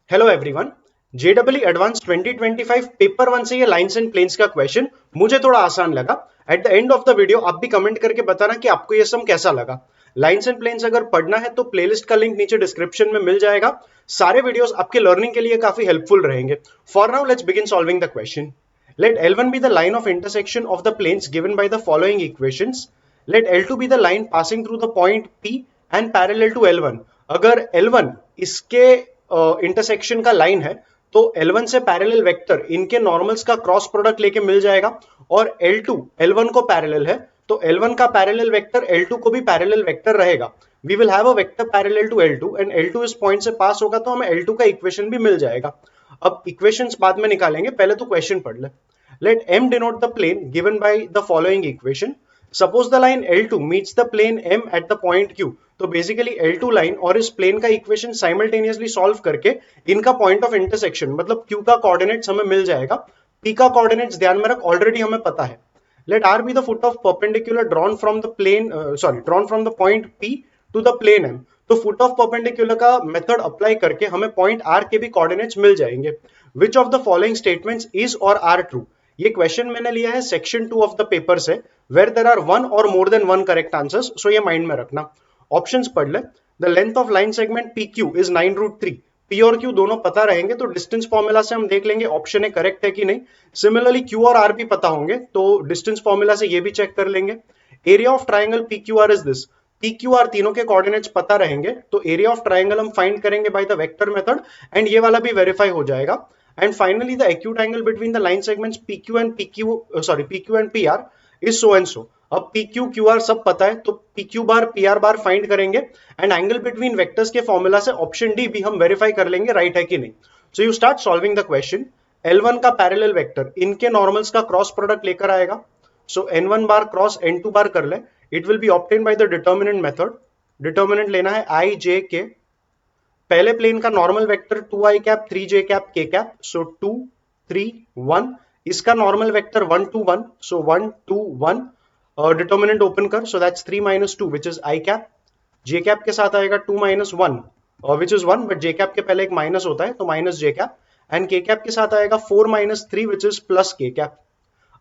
Hello everyone. JW advance 2025 paper one से ये lines and planes का क्वेश्चन मुझे थोड़ा आसान लगा। At the end of the video आप भी कमेंट करके बताना कि आपको ये सम कैसा लगा। लाइंस एंड प्लेन्स अगर पढ़ना है तो प्लेलिस्ट का लिंक नीचे डिस्क्रिप्शन में मिल जाएगा। सारे वीडियोस आपके लर्निंग के लिए काफी हेल्पफुल रहेंगे। For now let's begin solving the question. Let L1 be the line of intersection of the planes given by the following equations. Let L2 be the line passing through the point P and parallel to L1. अगर L1 इसके intersection का line है तो L1 से parallel vector इनके normals का cross product लेके मिल जाएगा। और L2 L1 को पैरेलल है तो L1 का पैरेलल वेक्टर L2 को भी पैरेलल वेक्टर रहेगा। We will have a vector parallel to L2 and L2 इस पॉइंट से पास होगा तो हमें L2 का इक्वेशन भी मिल जाएगा। अब इक्वेशंस बाद में निकालेंगे, पहले तो क्वेश्चन पढ़ ले। Let M denote the plane given by the following equation. Suppose the line L2 meets the plane M at the point Q. तो बेसिकली L2 लाइन और इस प्लेन का इक्वेशन साइमल्टेनियसली सॉल्व करके इनका पॉइंट ऑफ इंटरसेक्शन मतलब Q का coordinates हमें मिल जाएगा। P का कोऑर्डिनेट्स ध्यान में रख, ऑलरेडी हमें पता है। Let R be the foot of perpendicular drawn from the plane drawn from the point P to the plane M. तो फुट ऑफ परपेंडिकुलर का मेथड अप्लाई करके हमें पॉइंट R के भी कोऑर्डिनेट्स मिल जाएंगे। Which of the following statements is or are true? ये question मैंने लिया है सेक्शन 2 ऑफ द पेपर से, वेयर देयर आर वन और more than one correct answers, so ये माइंड में रखना। ऑप्शंस पढ़ ले। The length of line segment PQ is 9√3। P और Q दोनों पता रहेंगे तो डिस्टेंस फॉर्मूला से हम देख लेंगे ऑप्शन ए करेक्ट है कि नहीं। सिमिलरली Q और R भी पता होंगे तो डिस्टेंस फॉर्मूला से ये भी चेक कर लेंगे। Area of triangle PQR is this. PQR तीनों के कोऑर्डिनेट्स पता रहेंगे तो एरिया ऑफ ट्राइंगल हम फाइंड करेंगे by the vector method and ये वाला भी वेरीफाई हो जाएगा। And finally, the acute angle between the line segments PQ and PR is so and so. अब PQ QR सब पता है तो PQ बार PR बार फाइंड करेंगे एंड एंगल बिटवीन वेक्टर्स के फॉर्मूला से ऑप्शन डी भी हम वेरीफाई कर लेंगे राइट है कि नहीं। So you start solving the question. L1 का पैरेलल वेक्टर इनके नॉर्मल्स का क्रॉस प्रोडक्ट लेकर आएगा। सो N1 बार क्रॉस N2 बार कर ले। It will be obtain by the determinant method. Determinant लेना है I J K। पहले प्लेन का normal vector 2i cap 3j cap k cap, so 2 3 1। इसका normal vector 1 2 1, so 1 2 1। Determinant open कर, so that's 3 - 2 which is i cap. j cap के साथ आएगा 2 - 1 which is 1, but j cap के पहले एक माइनस होता है तो minus j cap. And k cap के साथ आएगा 4 - 3 which is plus k cap.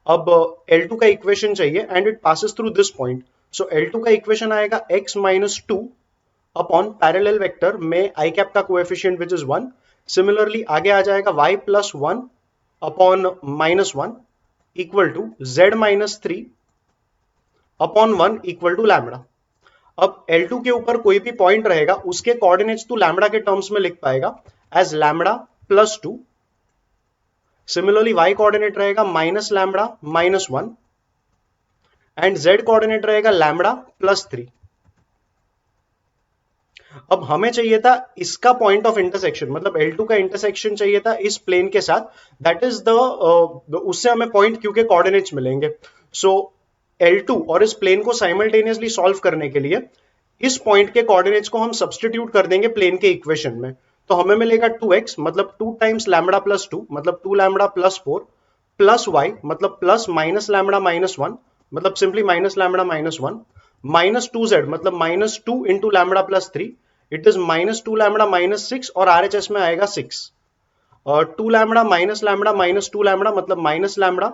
अब L2 का इक्वेशन चाहिए and it passes through this point, so L2 का इक्वेशन आएगा x - 2 अपॉन पैरेलल वेक्टर में आई कैप का कोएफिशिएंट विच इज 1। सिमिलरली आगे आ जाएगा y + 1 upon -1 equal to z - 3 upon 1 equal to lambda. अब L2 के ऊपर कोई भी पॉइंट रहेगा उसके कोऑर्डिनेट्स तू लैम्बडा के टर्म्स में लिख पाएगा as lambda + 2। Similarly y coordinate रहेगा -लैम्बडा -1 एंड z कोऑर्डिनेट रहेगा लैम्बडा + 3। अब हमें चाहिए था इसका पॉइंट ऑफ इंटरसेक्शन मतलब L2 का इंटरसेक्शन चाहिए था इस प्लेन के साथ, दैट इज द उससे हमें पॉइंट Q के कोऑर्डिनेट्स मिलेंगे। सो L2 और इस प्लेन को साइमल्टेनियसली सॉल्व करने के लिए इस पॉइंट के कोऑर्डिनेट्स को हम सब्स्टिट्यूट कर देंगे प्लेन के इक्वेशन में, तो हमें मिलेगा 2x मतलब 2 टाइम्स लैम्बडा + 2 मतलब 2 लैम्बडा + 4 प्लस y मतलब प्लस माइनस लैम्बडा -1 मतलब simply minus lambda -1 minus 2z मतलब -2 into lambda + 3 it is -2 lambda -6 और RHS में आएगा 6 और 2 लैम्बडा -2 लैम्बडा मतलब माइनस लैम्बडा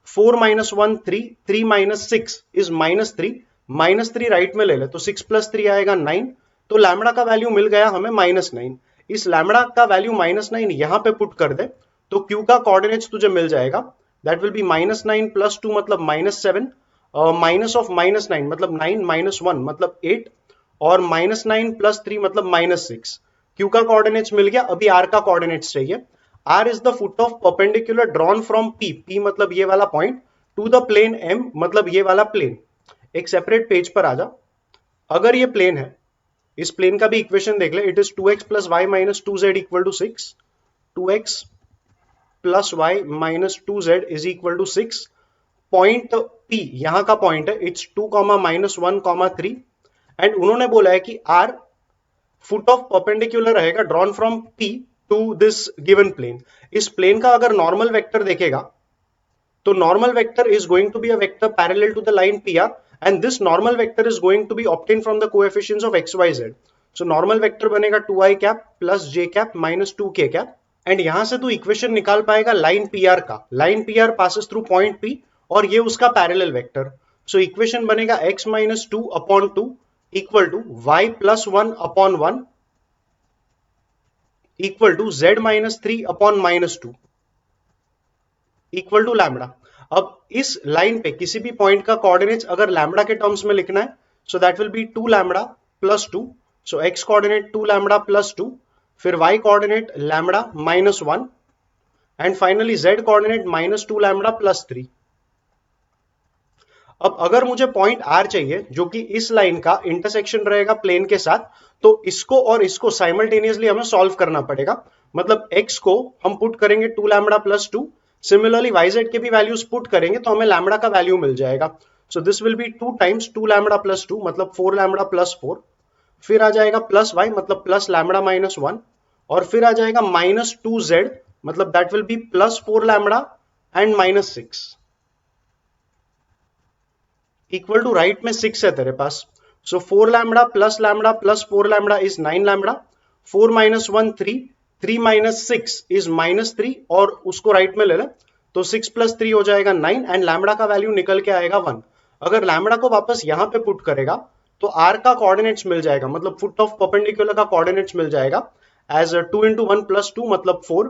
4 - 1 3 3 - 6 इज -3 राइट में ले ले तो 6 + 3 आएगा 9, तो लैम्बडा का वैल्यू मिल गया हमें -9। इस लैम्बडा का वैल्यू -9 यहां पे पुट कर दे तो Q का कोऑर्डिनेट्स तुझे मिल जाएगा, दैट विल बी -9 + 2 मतलब -7 माइनस ऑफ -9 मतलब 9 - 1 मतलब 8 और -9 + 3 मतलब -6। Q का कोऑर्डिनेट्स मिल गया, अभी R का कोऑर्डिनेट्स चाहिए। R is the foot of perpendicular drawn from P मतलब ये वाला point to the plane M मतलब ये वाला प्लेन। एक सेपरेट पेज पर आ जा। अगर ये प्लेन है, इस प्लेन का भी इक्वेशन देख ले, it is 2x + y - 2z = 6। 2x + y - 2z = 6। Point P यहां का पॉइंट है, इट्स 2, -1, 3 एंड उन्होंने बोला है कि R फुट ऑफ परपेंडिकुलर रहेगा drawn from P to this given plane. इस प्लेन का अगर नॉर्मल वेक्टर देखेगा तो normal vector is going to be a vector parallel to the line PR and this normal vector is going to be obtain from the coefficients of x y z। So normal vector बनेगा 2i cap plus J cap minus 2k cap. And यहां से तू equation निकाल पाएगा line P R का। Line P R passes through point P और ये उसका पैरेलल वेक्टर। सो इक्वेशन बनेगा x minus 2 upon 2 equal to y plus 1 upon 1 equal to z minus 3 upon minus 2 equal to lambda. अब इस line पे किसी भी पॉइंट का कोऑर्डिनेट्स अगर लैम्बडा के टर्म्स में लिखना है, सो that will be 2 lambda plus 2। So x coordinate 2 lambda plus 2, फिर y coordinate lambda minus 1 and finally z coordinate minus 2 lambda plus 3। अब अगर मुझे पॉइंट r चाहिए जो कि इस लाइन का इंटरसेक्शन रहेगा प्लेन के साथ, तो इसको और इसको साइमल्टेनियसली हमें सॉल्व करना पड़ेगा। मतलब x को हम पुट करेंगे 2 लैम्बडा प्लस 2, सिमिलरली yz के भी वैल्यूज पुट करेंगे तो हमें लैम्बडा का वैल्यू मिल जाएगा। So this will be 2 times 2 lambda plus 2 मतलब 4 लैम्बडा प्लस 4, फिर आ जाएगा प्लस y मतलब प्लस लैम्बडा माइनस 1, और फिर आ जाएगा माइनस 2z मतलब that will be plus 4 lambda and minus 6 equal to right में 6 है तेरे पास। So 4 lambda plus 4 lambda is 9 lambda, 4 minus 1 3, 3 minus 6 is minus 3 और उसको राइट में ले ले तो 6 प्लस 3 हो जाएगा 9 एंड लैम्बडा का वैल्यू निकल के आएगा 1। अगर लैम्बडा को वापस यहां पे पुट करेगा तो r का कोऑर्डिनेट्स मिल जाएगा, मतलब फुट ऑफ परपेंडिकुलर का कोऑर्डिनेट्स मिल जाएगा एज 2 इंटू 1 प्लस 2 मतलब 4,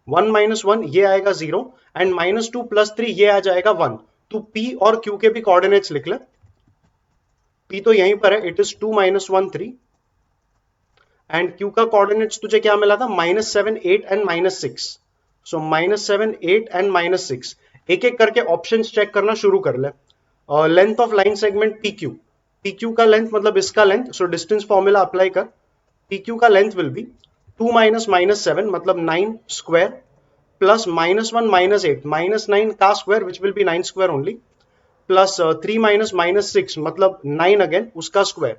1 माइनस 1 ये आएगा 0 एंड माइनस 2 प्लस 3 ये आ जाएगा 1। तो P और Q के भी कोऑर्डिनेट्स लिख ले। P तो यहीं पर है, it is 2 minus 1 3 and Q का कोऑर्डिनेट्स तुझे क्या मिला था minus 7 8 and minus 6। So minus 7 8 and minus 6 एक एक करके ऑप्शंस चेक करना शुरू कर ले। Length of line segment PQ, PQ का लेंथ मतलब इसका length, so distance formula apply कर। PQ का length will be 2 minus minus 7 मतलब 9 square plus minus 1 minus 8 minus 9 का square which will be 9 square only, plus 3 minus minus 6 मतलब 9 again उसका square,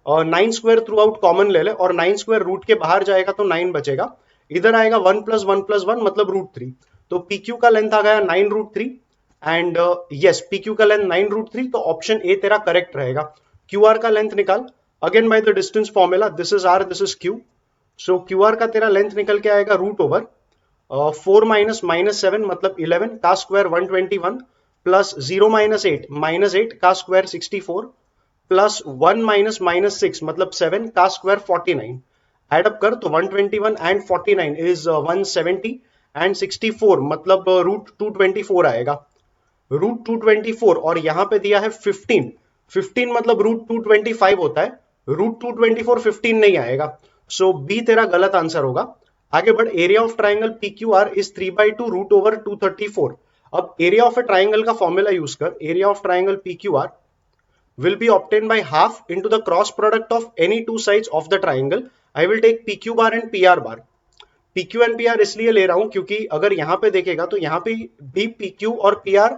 और 9 स्क्वायर थ्रू आउट कॉमन ले ले और 9 स्क्वायर रूट के बाहर जाएगा तो 9 बचेगा, इधर आएगा 1 प्लस 1 प्लस 1 मतलब रूट 3। तो PQ का लेंथ आ गया 9 रूट 3 एंड यस PQ का लेंथ 9 रूट 3, तो ऑप्शन ए तेरा करेक्ट रहेगा। QR का लेंथ निकाल again by the distance formula, this is R this is Q। So QR का तेरा लेंथ निकल के आएगा रूट ओवर 4 माइनस माइनस 7 मतलब 11 का स्क्वायर 121 प्लस 0 माइनस 8 का स्क्वायर 64 प्लस 1 माइनस माइनस 6 मतलब 7 का स्क्वायर 49। एडअप कर तो 121 एंड 49 इज 170 एंड 64 मतलब रूट 224 आएगा। रूट 224 और यहां पे दिया है 15, 15 मतलब रूट 225 होता है, रूट 224 15 नहीं आएगा। सो बी तेरा गलत आंसर होगा। आगे बढ़, area of triangle PQR is 3/2 root over 234। अब एरिया ऑफ ए ट्राइंगल का फॉर्मूला यूज कर, area of triangle PQR will be obtained by half into the cross product of any two sides of the triangle. I will take PQ bar and PR bar. PQ and PR इसलिए ले रहा हूं क्योंकि अगर यहां पे देखेगा तो यहां पे भी PQ और PR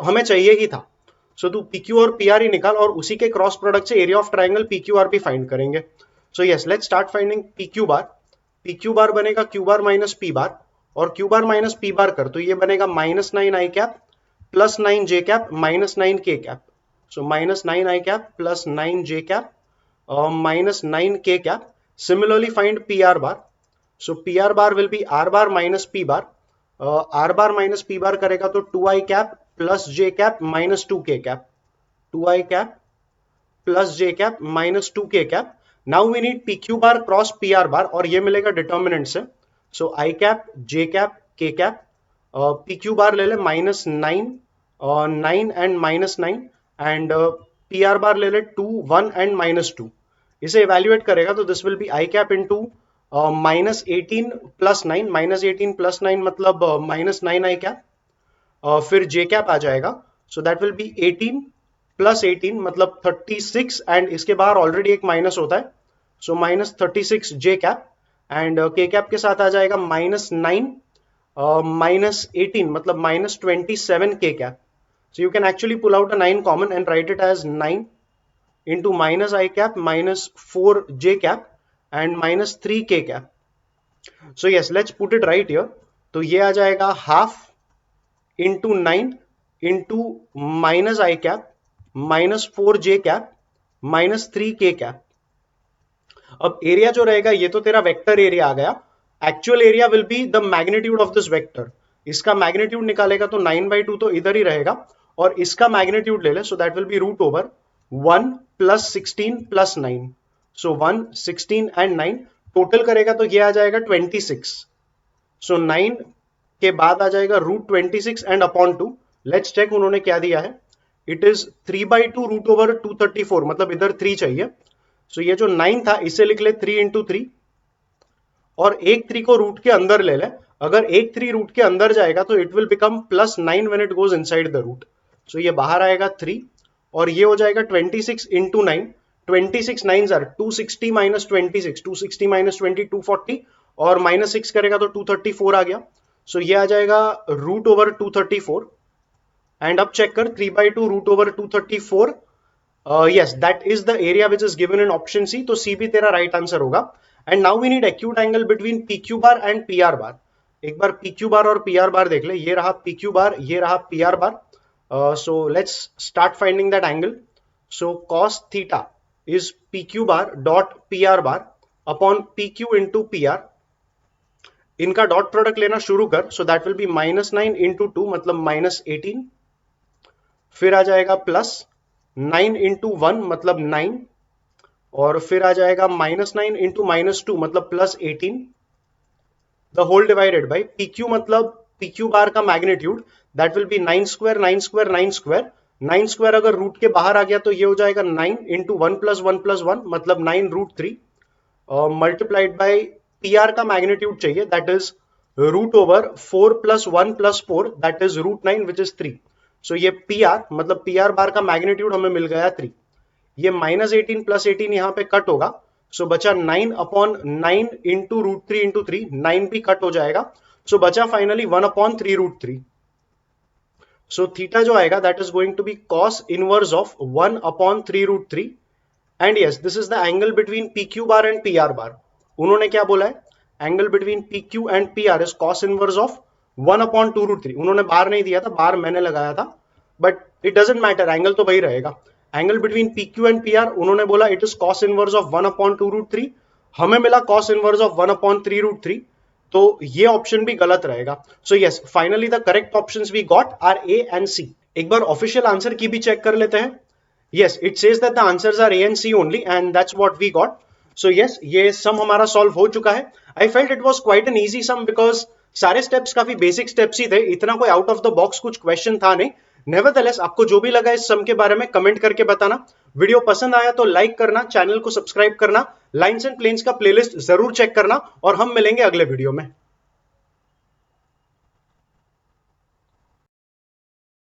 हमें चाहिए ही था। सो तू PQ और PR ही निकाल और उसी के क्रॉस प्रोडक्ट से एरिया ऑफ ट्राइंगल PQR भी फाइंड करेंगे। So yes let's start finding PQ bar. PQ बार बनेगा Q बार माइनस P बार, और Q बार माइनस P बार कर तो ये बनेगा minus 9 I cap plus 9 J cap minus 9 K cap. So minus 9 I cap plus 9 J cap minus 9 K cap. Similarly find PR bar. So PR bar will be R bar minus P bar. R bar minus P bar करेगा तो 2I cap plus J cap minus 2K cap. 2I cap plus J cap minus 2K cap. Now we need PQ bar cross PR bar और ये मिलेगा determinant से। So I cap, J cap, K cap. PQ bar ले ले minus 9, 9 and minus 9 and PR बार ले ले 2 1 and minus 2। इसे evaluate करेगा तो this will be I cap into minus 18 plus 9, minus 18 plus 9 मतलब माइनस 9 आई कैप, फिर J कैप आ जाएगा, so that will be 18 plus 18 मतलब 36 एंड इसके बाहर ऑलरेडी एक माइनस होता है, so minus 36 J cap and K cap के साथ आ जाएगा माइनस 9 माइनस 18 मतलब minus 27 K cap. So you can actually pull out a 9 common and write it as 9 into minus I cap minus 4 J cap and minus 3 K cap. So yes, let's put it right here. तो ये आ जाएगा half into 9 into minus I cap minus 4 J cap minus 3 K cap. अब area जो रहेगा ये तो तेरा vector area आ गया, actual area will be the magnitude of this vector. इसका मैग्नीट्यूड निकालेगा तो 9/2 तो इधर ही रहेगा, और इसका मैग्नीट्यूड ले ले, so that will be root over 1 + 16 + 9, so 1 16 and 9 total करेगा तो ये आ जाएगा 26, सो 9 के बाद आ जाएगा root 26 and upon 2। Let's check उन्होंने क्या दिया है, इट इज 3/2 रूट ओवर 234, मतलब इधर 3 चाहिए, सो ये जो 9 था इसे लिख ले 3 × 3, और एक 3 को रूट के अंदर ले ले। अगर एक 3 रूट के अंदर जाएगा तो it will become +9 when it goes inside the root, so ये बाहर आएगा 3, और ये हो जाएगा 26 × 9, 26 9s आर 260 - 26, 260 - 20 240, और -6 करेगा तो 234 आ गया, सो ये आ जाएगा रूट ओवर 234। एंड अब चेक कर 3/2 root over 234, yes, that is the area which is given in option C, तो C भी तेरा राइट आंसर होगा। And now we need acute angle between PQ bar and PR bar. एक बार PQ बार और PR बार देख ले, ये रहा PQ बार, ये रहा PR bar, so let's start finding that angle. So cos theta is PQ bar dot PR bar upon PQ into PR, इनका डॉट प्रोडक्ट लेना शुरू कर, so that will be -9 × 2 मतलब -18, फिर आ जाएगा +9 × 1 मतलब 9, और फिर आ जाएगा -9 × -2 मतलब +18, the whole divided by PQ मतलब PQ बार का मैग्नीट्यूड, दैट विल बी 9² 9² 9², 9² अगर रूट के बाहर आ गया तो ये हो जाएगा 9 × 1 + 1 + 1 मतलब 9 √3, मल्टीप्लाइड बाय PR का मैग्नीट्यूड चाहिए, that is root over 4 + 1 + 4, that is √9 which is 3, so ये PR मतलब PR बार का मैग्नीट्यूड हमें मिल गया 3। ये -18 + 18 यहाँ पे कट होगा, सो बचा 9/9 × √3 × 3, 9 भी कट हो जाएगा, सो बचा फाइनली 1/3 √3। सो थीटा जो आएगा that is going to be cos inverse of 1/3 √3, and yes this is the angle between PQ bar and PR bar. उन्होंने क्या बोला है, angle between PQ and PR is cos inverse of 1/2 √3। उन्होंने बार नहीं दिया था, बार मैंने लगाया था, but it doesn't matter, angle तो वही रहेगा। Angle between PQ and PR उन्होंने बोला it is cos inverse of 1/2 √3, हमें मिला cos इनवर्स ऑफ 1/3 √3, तो ये ऑप्शन भी गलत रहेगा। So yes, finally the correct options we got are A and C। एक बार ऑफिशियल आंसर की भी चेक कर लेते हैं। Yes, it says that the answers are A and C only, and that's what we got. So yes, ये sum हमारा solve हो चुका है। I felt it was quite an easy sum because सारे steps काफी basic steps ही थे, इतना कोई out of the box कुछ question था नहीं। Nevertheless, आपको जो भी लगा इस sum के बारे में कमेंट करके बताना। वीडियो पसंद आया तो लाइक करना, चैनल को सब्सक्राइब करना, लाइन्स एंड प्लेन्स का प्लेलिस्ट जरूर चेक करना, और हम मिलेंगे अगले वीडियो में।